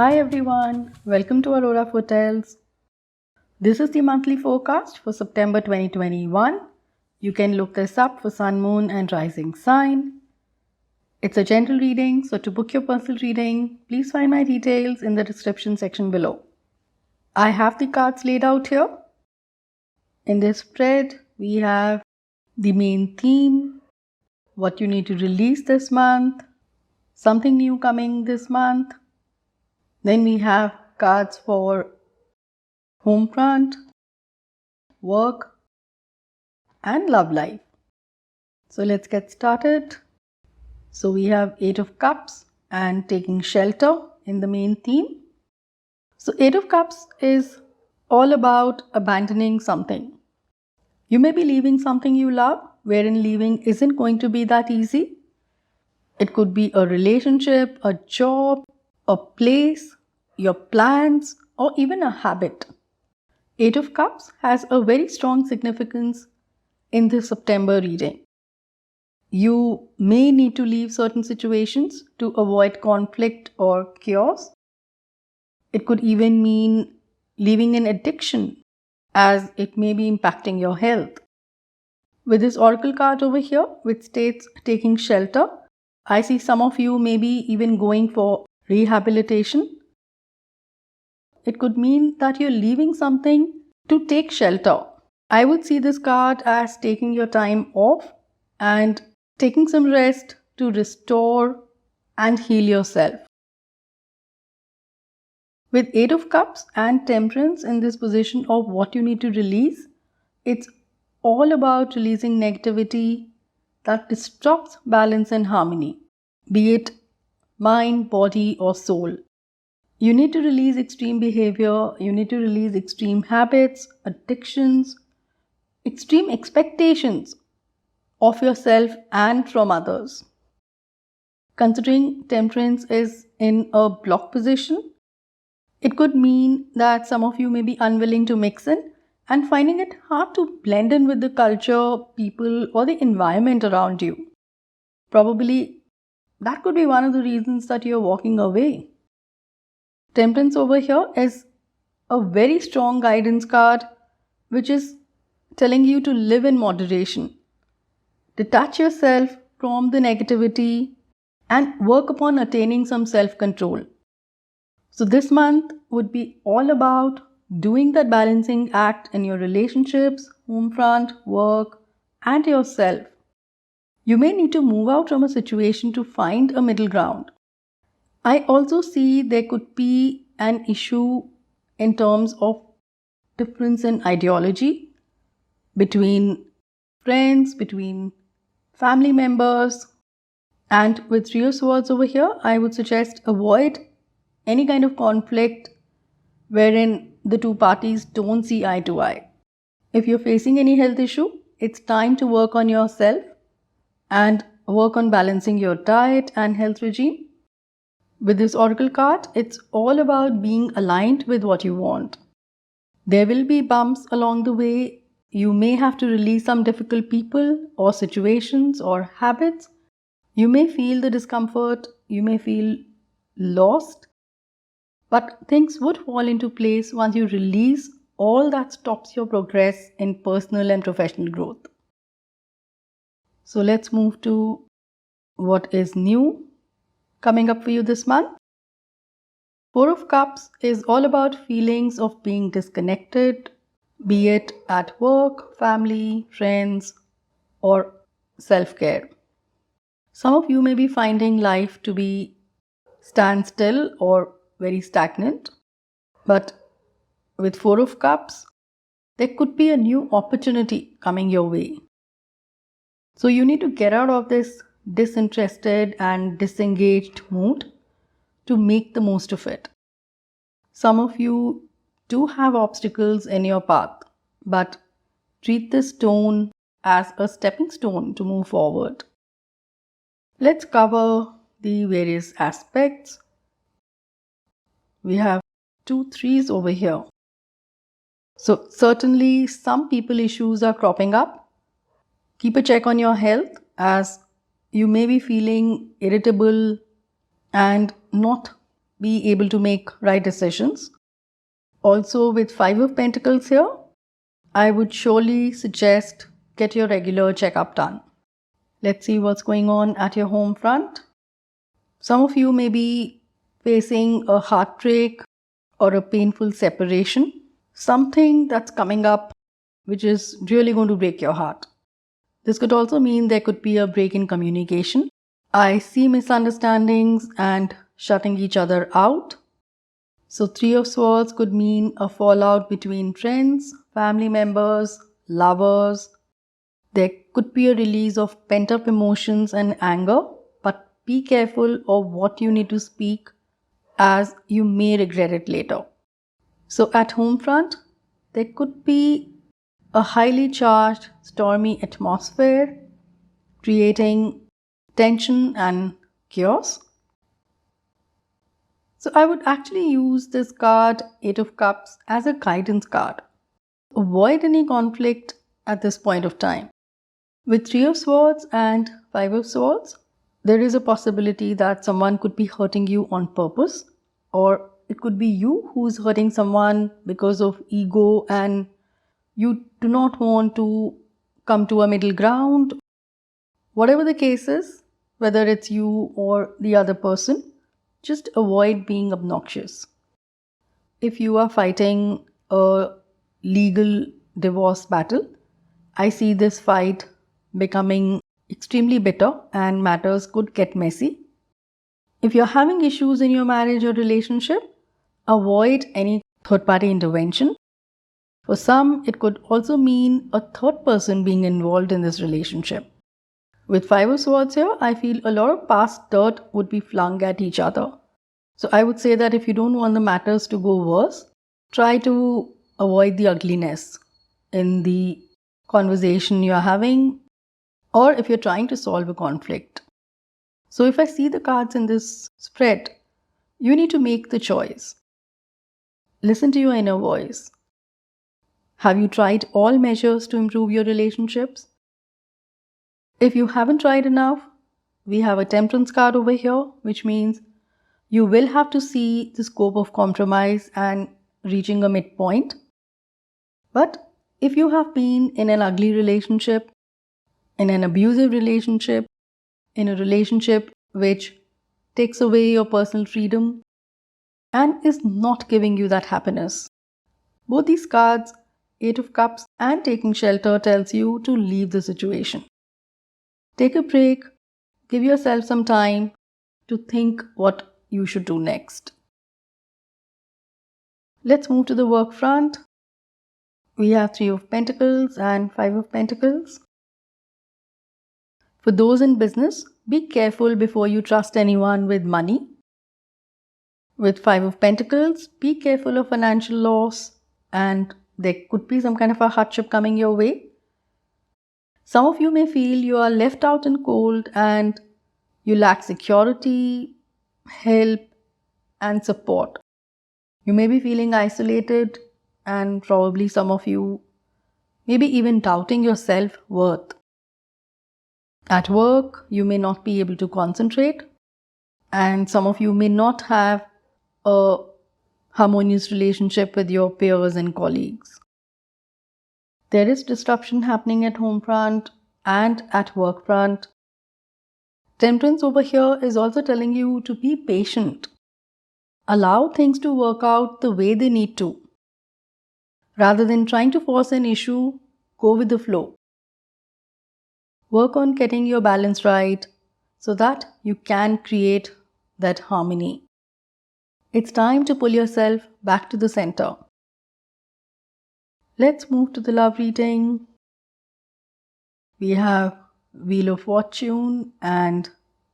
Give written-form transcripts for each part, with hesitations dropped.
Hi everyone, welcome to Aurora Foretells. This is the monthly forecast for September 2021. You can look this up for Sun, Moon and Rising sign. It's a general reading, so to book your personal reading, please find my details in the description section below. I have the cards laid out here. In this spread, we have the main theme, what you need to release this month, something new coming this month. Then we have cards for home front, work, and love life. So let's get started. So we have 8 of Cups and taking shelter in the main theme. So 8 of Cups is all about abandoning something. You may be leaving something you love, wherein leaving isn't going to be that easy. It could be a relationship, a job, a place, your plans, or even a habit. 8 of Cups has a very strong significance in this September reading. You may need to leave certain situations to avoid conflict or chaos. It could even mean leaving an addiction, as it may be impacting your health. With this oracle card over here, which states taking shelter, I see some of you may be even going for rehabilitation. It could mean that you're leaving something to take shelter. I would see this card as taking your time off and taking some rest to restore and heal yourself. With 8 of Cups and Temperance in this position of what you need to release, it's all about releasing negativity that disrupts balance and harmony, be it mind, body, or soul. You need to release extreme behavior, you need to release extreme habits, addictions, extreme expectations of yourself and from others. Considering Temperance is in a block position, it could mean that some of you may be unwilling to mix in and finding it hard to blend in with the culture, people, or the environment around you. Probably that could be one of the reasons that you're walking away. Temperance over here is a very strong guidance card, which is telling you to live in moderation. Detach yourself from the negativity and work upon attaining some self-control. So this month would be all about doing that balancing act in your relationships, home front, work, and yourself. You may need to move out from a situation to find a middle ground. I also see there could be an issue in terms of difference in ideology between friends, between family members. And with 3 of Swords over here, I would suggest avoid any kind of conflict wherein the two parties don't see eye to eye. If you're facing any health issue, it's time to work on yourself and work on balancing your diet and health regime. With this oracle card, it's all about being aligned with what you want. There will be bumps along the way. You may have to release some difficult people or situations or habits. You may feel the discomfort, you may feel lost, but things would fall into place once you release all that stops your progress in personal and professional growth. So let's move to what is new coming up for you this month. 4 of Cups is all about feelings of being disconnected, be it at work, family, friends, or self-care. Some of you may be finding life to be standstill or very stagnant, but with 4 of Cups, there could be a new opportunity coming your way. So you need to get out of this disinterested and disengaged mood to make the most of it. Some of you do have obstacles in your path, but treat this stone as a stepping stone to move forward. Let's cover the various aspects. We have 2 3s over here. So certainly some people issues are cropping up. Keep a check on your health, as you may be feeling irritable and not be able to make right decisions. Also, with Five of Pentacles here, I would surely suggest get your regular checkup done. Let's see what's going on at your home front. Some of you may be facing a heartbreak or a painful separation, something that's coming up which is really going to break your heart. This could also mean there could be a break in communication. I see misunderstandings and shutting each other out. So Three of Swords could mean a fallout between friends, family members, lovers. There could be a release of pent-up emotions and anger, but be careful of what you need to speak as you may regret it later. So at home front, there could be a highly charged, stormy atmosphere, creating tension and chaos. So I would actually use this card, Eight of Cups, as a guidance card. Avoid any conflict at this point of time. With Three of Swords and Five of Swords, there is a possibility that someone could be hurting you on purpose, or it could be you who's hurting someone because of ego and you do not want to come to a middle ground. Whatever the case is, whether it's you or the other person, just avoid being obnoxious. If you are fighting a legal divorce battle, I see this fight becoming extremely bitter and matters could get messy. If you're having issues in your marriage or relationship, avoid any third-party intervention. For some, it could also mean a third person being involved in this relationship. With Five of Swords here, I feel a lot of past dirt would be flung at each other. So I would say that if you don't want the matters to go worse, try to avoid the ugliness in the conversation you're having, or if you're trying to solve a conflict. So if I see the cards in this spread, you need to make the choice. Listen to your inner voice. Have you tried all measures to improve your relationships? If you haven't tried enough, we have a Temperance card over here, which means you will have to see the scope of compromise and reaching a midpoint. But if you have been in an ugly relationship, in an abusive relationship, in a relationship which takes away your personal freedom and is not giving you that happiness, both these cards, Eight of Cups and Taking Shelter, tells you to leave the situation. Take a break, give yourself some time to think what you should do next. Let's move to the work front. We have Three of Pentacles and Five of Pentacles. For those in business, be careful before you trust anyone with money. With Five of Pentacles, be careful of financial loss and there could be some kind of a hardship coming your way. Some of you may feel you are left out in cold and you lack security, help, and support. You may be feeling isolated and probably some of you may be even doubting your self-worth. At work, you may not be able to concentrate and some of you may not have a harmonious relationship with your peers and colleagues. There is disruption happening at home front and at work front. Temperance over here is also telling you to be patient. Allow things to work out the way they need to. Rather than trying to force an issue, go with the flow. Work on getting your balance right so that you can create that harmony. It's time to pull yourself back to the center. Let's move to the love reading. We have Wheel of Fortune and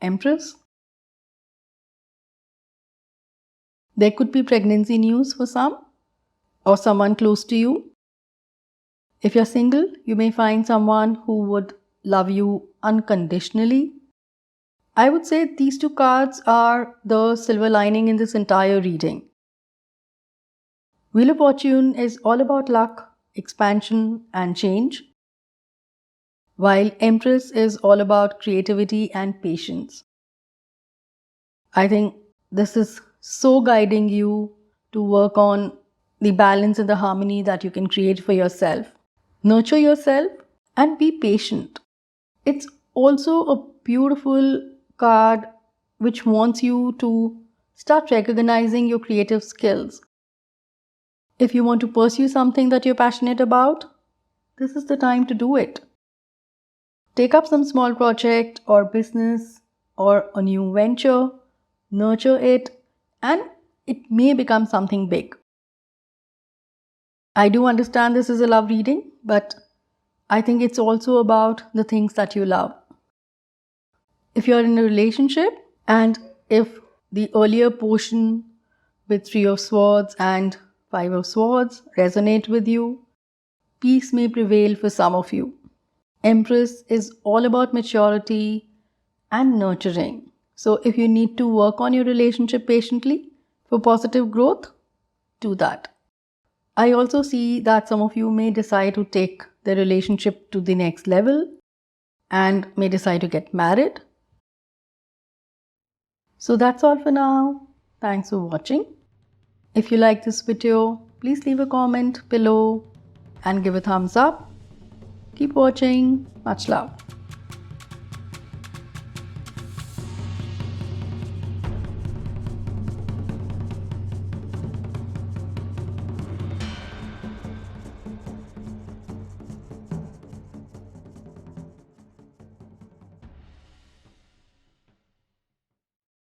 Empress. There could be pregnancy news for some or someone close to you. If you're single, you may find someone who would love you unconditionally. I would say these two cards are the silver lining in this entire reading. Wheel of Fortune is all about luck, expansion, and change, while Empress is all about creativity and patience. I think this is so guiding you to work on the balance and the harmony that you can create for yourself. Nurture yourself and be patient. It's also a beautiful card which wants you to start recognizing your creative skills. If you want to pursue something that you're passionate about, this is the time to do it. Take up some small project or business or a new venture, nurture it, and it may become something big. I do understand this is a love reading, but I think it's also about the things that you love. If you're in a relationship and if the earlier portion with Three of Swords and Five of Swords resonate with you, peace may prevail for some of you. Empress is all about maturity and nurturing. So if you need to work on your relationship patiently for positive growth, do that. I also see that some of you may decide to take the relationship to the next level and may decide to get married. So that's all for now. Thanks for watching. If you like this video, please leave a comment below and give a thumbs up. Keep watching. Much love.